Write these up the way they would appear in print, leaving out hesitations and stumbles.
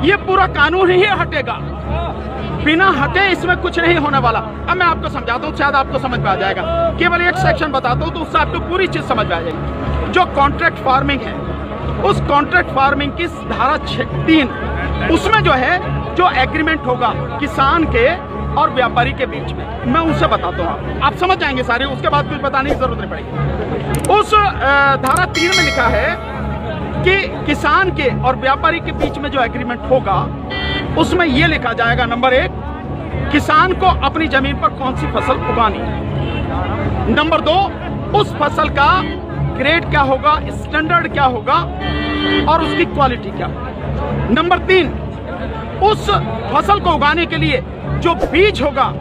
ये पूरा कानून ही हटेगा, बिना हटे इसमें कुछ नहीं होने वाला। अब मैं आपको समझाता हूँ, शायद आपको समझ में आ जाएगा। केवल एक सेक्शन बताता हूँ तो उससे आपको पूरी चीज समझ में आ जाएगी। जो कॉन्ट्रैक्ट फार्मिंग है, उस कॉन्ट्रैक्ट फार्मिंग की धारा 3 उसमें जो है जो एग्रीमेंट होगा किसान के और व्यापारी के बीच में, मैं उनसे बताता हूँ, आप समझ जाएंगे सारे, उसके बाद कुछ बताने की जरूरत नहीं पड़ेगी। उस धारा 3 में लिखा है कि किसान के और व्यापारी के बीच में जो एग्रीमेंट होगा उसमें यह लिखा जाएगा, नंबर 1, किसान को अपनी जमीन पर कौन सी फसल उगानी है। नंबर 2, उस फसल का ग्रेड क्या होगा, स्टैंडर्ड क्या होगा और उसकी क्वालिटी क्या होगा। नंबर 3, उस फसल को उगाने के लिए जो बीज होगा,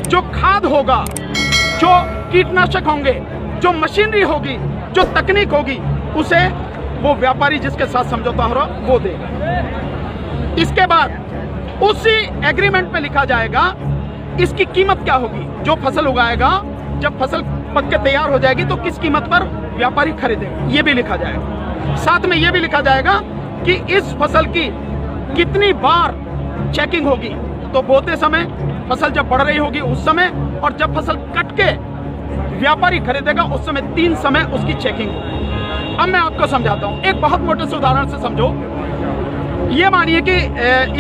जो खाद होगा, जो कीटनाशक होंगे, जो मशीनरी होगी, जो तकनीक होगी, उसे वो व्यापारी जिसके साथ समझौता हो रहा वो देगा। इसके बाद उसी एग्रीमेंट में लिखा जाएगा इसकी कीमत क्या होगी। जो फसल उगाएगा, जब फसल पक के तैयार हो जाएगी तो किस कीमत पर व्यापारी खरीदेगा, ये भी लिखा जाएगा। साथ में ये भी लिखा जाएगा कि इस फसल की कितनी बार चेकिंग होगी, तो बोते समय, फसल जब बढ़ रही होगी उस समय, और जब फसल कट के व्यापारी खरीदेगा उस समय 3 समय उसकी चेकिंग होगी। अब मैं आपको समझाता हूं, एक बहुत मोटे से उदाहरण से समझो। ये मानिए कि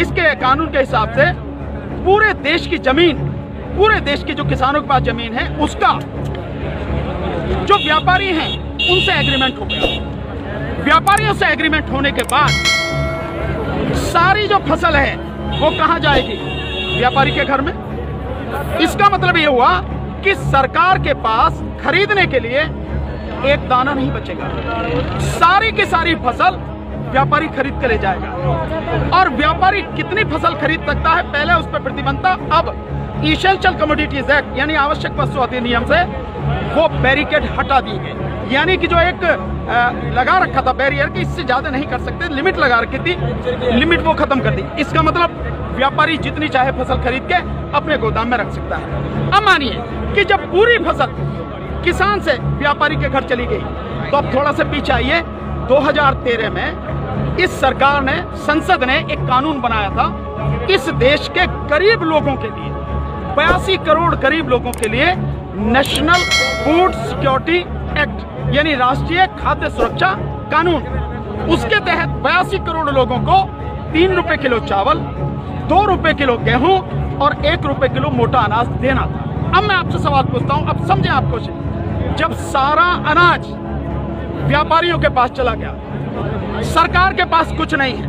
इसके कानून के हिसाब से पूरे देश की जमीन, पूरे देश की जो किसानों के पास जमीन है उसका जो व्यापारी हैं उनसे एग्रीमेंट हो गया। व्यापारियों से एग्रीमेंट होने के बाद सारी जो फसल है वो कहां जाएगी, व्यापारी के घर में। इसका मतलब ये हुआ कि सरकार के पास खरीदने के लिए एक दाना नहीं बचेगा, सारी की सारी फसल व्यापारी खरीद के ले जाएगा। और व्यापारी कितनी फसल खरीद सकता है, पहले उस पर प्रतिबंध था, अब इसेंशियल कमोडिटीज एक्ट यानी आवश्यक वस्तु अधिनियम से वो बैरिकेड हटा दी गई। यानी कि जो एक लगा रखा था बैरियर कि इससे ज्यादा नहीं कर सकते, लिमिट लगा रखी थी, लिमिट वो खत्म कर दी। इसका मतलब व्यापारी जितनी चाहे फसल खरीद के अपने गोदाम में रख सकता है। अब मानिए कि जब पूरी फसल किसान से व्यापारी के घर चली गई, तो अब थोड़ा सा पीछे आइए, 2013 में इस सरकार ने, संसद ने एक कानून बनाया था इस देश के गरीब लोगों के लिए, 82 करोड़ गरीब लोगों के लिए नेशनल फूड सिक्योरिटी एक्ट यानी राष्ट्रीय खाद्य सुरक्षा कानून। उसके तहत 82 करोड़ लोगों को 3 रुपए किलो चावल, 2 रुपए किलो गेहूं और 1 रुपए किलो मोटा अनाज देना था। अब मैं आपसे सवाल पूछता हूं, अब समझें आप कुछ। जब सारा अनाज व्यापारियों के पास चला गया, सरकार के पास कुछ नहीं है,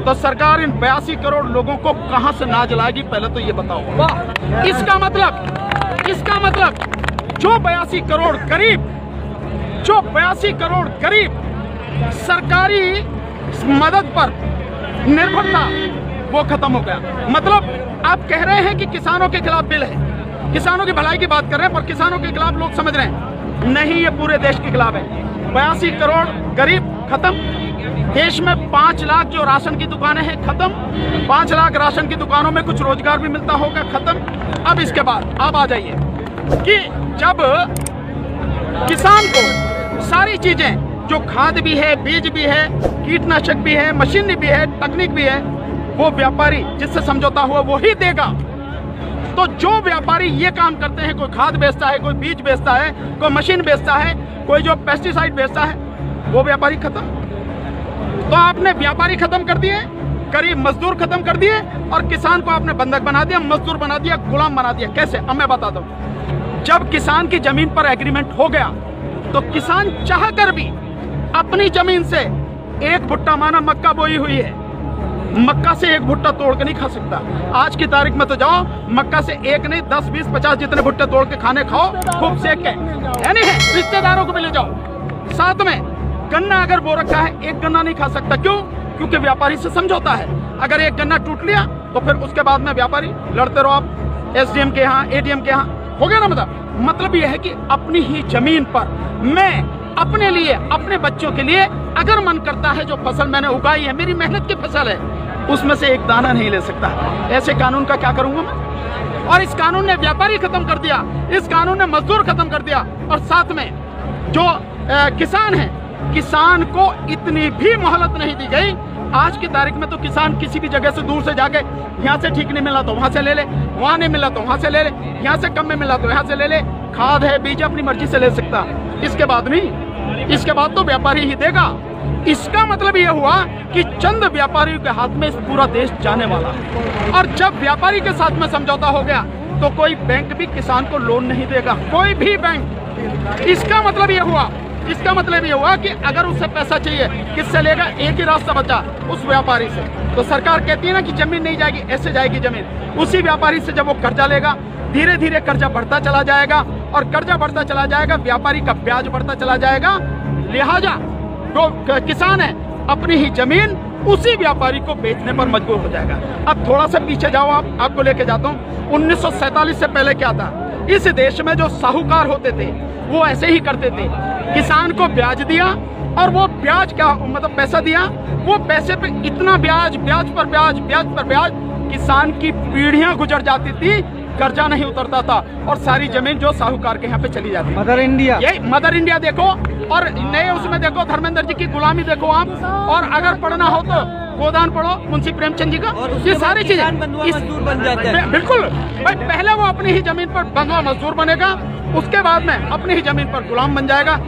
तो सरकार इन 82 करोड़ लोगों को कहां से अनाज लाएगी, पहले तो ये बताओ। इसका मतलब जो 82 करोड़ गरीब सरकारी मदद पर निर्भर था वो खत्म हो गया। मतलब आप कह रहे हैं कि किसानों के खिलाफ बिल है, किसानों की भलाई की बात कर रहे हैं, पर किसानों के खिलाफ लोग समझ रहे हैं नहीं, ये पूरे देश के खिलाफ है। 82 करोड़ गरीब खत्म, देश में 5 लाख जो राशन की दुकानें हैं खत्म, 5 लाख राशन की दुकानों में कुछ रोजगार भी मिलता होगा खत्म। अब इसके बाद आप आ जाइए कि जब किसान को सारी चीजें, जो खाद भी है, बीज भी है, कीटनाशक भी है, मशीनरी भी है, तकनीक भी है, वो व्यापारी जिससे समझौता हुआ वो ही देगा। तो जो व्यापारी ये काम करते हैं, कोई खाद बेचता है, कोई बीज बेचता है, कोई मशीन बेचता है, कोई जो पेस्टिसाइड बेचता है, वो व्यापारी खत्म। तो आपने व्यापारी खत्म कर दिए, गरीब मजदूर खत्म कर दिए, और किसान को आपने बंधक बना दिया, मजदूर बना दिया, गुलाम बना दिया। कैसे? अब मैं बताता हूँ। जब किसान की जमीन पर एग्रीमेंट हो गया तो किसान चाह कर भी अपनी जमीन से एक भुट्टा, माना मक्का बोई हुई है, मक्का से एक भुट्टा तोड़ के नहीं खा सकता। आज की तारीख में तो जाओ, मक्का से एक नहीं 10, 20, 50 जितने भुट्टे तोड़ के खाने खाओ, खूब सेक के, यानी है रिश्तेदारों को भी ले जाओ। साथ में गन्ना अगर बो रखा है, एक गन्ना नहीं खा सकता। क्यों? क्योंकि व्यापारी से समझौता है। अगर एक गन्ना टूट लिया तो फिर उसके बाद में व्यापारी लड़ते रहो, आप एसडीएम के यहाँ, एडीएम के यहाँ, हो गया ना। मतलब यह है कि अपनी ही जमीन पर मैं अपने लिए, अपने बच्चों के लिए अगर मन करता है, जो फसल मैंने उगाई है, मेरी मेहनत की फसल है, उसमें से एक दाना नहीं ले सकता। ऐसे कानून का क्या करूंगा मैं? और इस कानून ने व्यापारी खत्म कर दिया, इस कानून ने मजदूर खत्म कर दिया, और साथ में जो किसान है, किसान को इतनी भी मोहलत नहीं दी गई आज की तारीख में तो किसान किसी भी जगह से दूर से जाके यहाँ से ठीक नहीं मिला तो वहाँ से ले ले, वहाँ नहीं मिला तो वहाँ से ले ले, यहाँ से कम में मिला तो यहाँ से ले ले। खाद है, बीज अपनी मर्जी से ले सकता, इसके बाद नहीं, इसके बाद तो व्यापारी ही देगा। इसका मतलब यह हुआ कि चंद व्यापारियों के हाथ में इस पूरा देश जाने वाला है। और जब व्यापारी के साथ में समझौता हो गया तो कोई बैंक भी किसान को लोन नहीं देगा, कोई भी बैंक। इसका मतलब यह हुआ कि अगर उसे पैसा चाहिए किससे लेगा? एक ही रास्ता बचा, उस व्यापारी से। तो सरकार कहती है ना कि जमीन नहीं जाएगी, ऐसे जाएगी जमीन। उसी व्यापारी से जब वो कर्जा लेगा, धीरे धीरे कर्जा बढ़ता चला जाएगा, और कर्जा बढ़ता चला जाएगा, व्यापारी का ब्याज बढ़ता चला जाएगा। लिहाजा जो किसान है अपनी ही जमीन उसी व्यापारी को बेचने पर मजबूर हो जाएगा। अब थोड़ा सा पीछे जाओ, आपको लेके जाता हूँ। 1947 से पहले क्या था? इस देश में जो साहूकार होते थे वो ऐसे ही करते थे, किसान को ब्याज दिया और वो ब्याज क्या मतलब पैसा दिया, वो पैसे पे इतना ब्याज, ब्याज पर ब्याज, किसान की पीढ़ियां गुजर जाती थी, कर्जा नहीं उतरता था और सारी जमीन जो साहूकार के यहाँ पे चली जाती। मदर इंडिया, ये मदर इंडिया देखो, और नए उसमें देखो धर्मेंद्र जी की गुलामी देखो आप, और अगर पढ़ना हो तो गोदान पढ़ो मुंशी प्रेमचंद जी का। ये सारी चीजें मजदूर बन जाते हैं। बिल्कुल, बट पहले वो अपनी ही जमीन पर बंधुआ मजदूर बनेगा, उसके बाद में अपनी ही जमीन पर गुलाम बन जाएगा।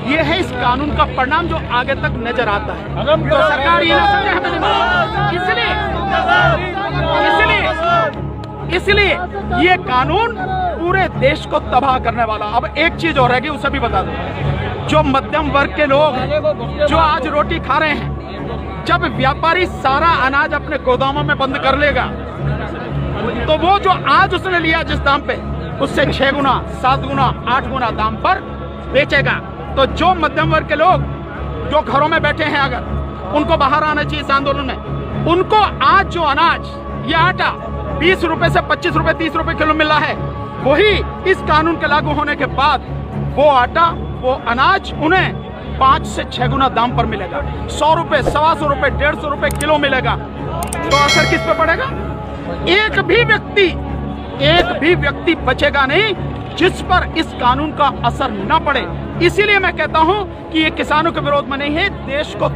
ये है इस कानून का परिणाम जो आगे तक नजर आता है। तो सरकार ये ना समझे हमें नहीं मालूम, इसलिए ये कानून पूरे देश को तबाह करने वाला। अब एक चीज और रहेगी, उसे भी बता दो। जो मध्यम वर्ग के लोग जो आज रोटी खा रहे हैं, जब व्यापारी सारा अनाज अपने गोदामों में बंद कर लेगा तो वो जो आज उसने लिया जिस दाम पे, उससे 6 गुना, 7 गुना, 8 गुना दाम पर बेचेगा। तो जो मध्यम वर्ग के लोग जो घरों में बैठे हैं, अगर उनको बाहर आना चाहिए इस आंदोलन में, उनको आज जो अनाज, ये आटा 20 रुपए से 25 रुपए, 30 रुपए किलो मिल रहा है, वही इस कानून के लागू होने के बाद वो आटा, वो अनाज उन्हें 5 से 6 गुना दाम पर मिलेगा। 100 रुपए, 125 रुपए, 150 रुपए किलो मिलेगा। तो असर किस पे पड़ेगा? एक भी व्यक्ति बचेगा नहीं जिस पर इस कानून का असर न पड़े। इसीलिए मैं कहता हूं कि ये किसानों के विरोध में नहीं है, देश को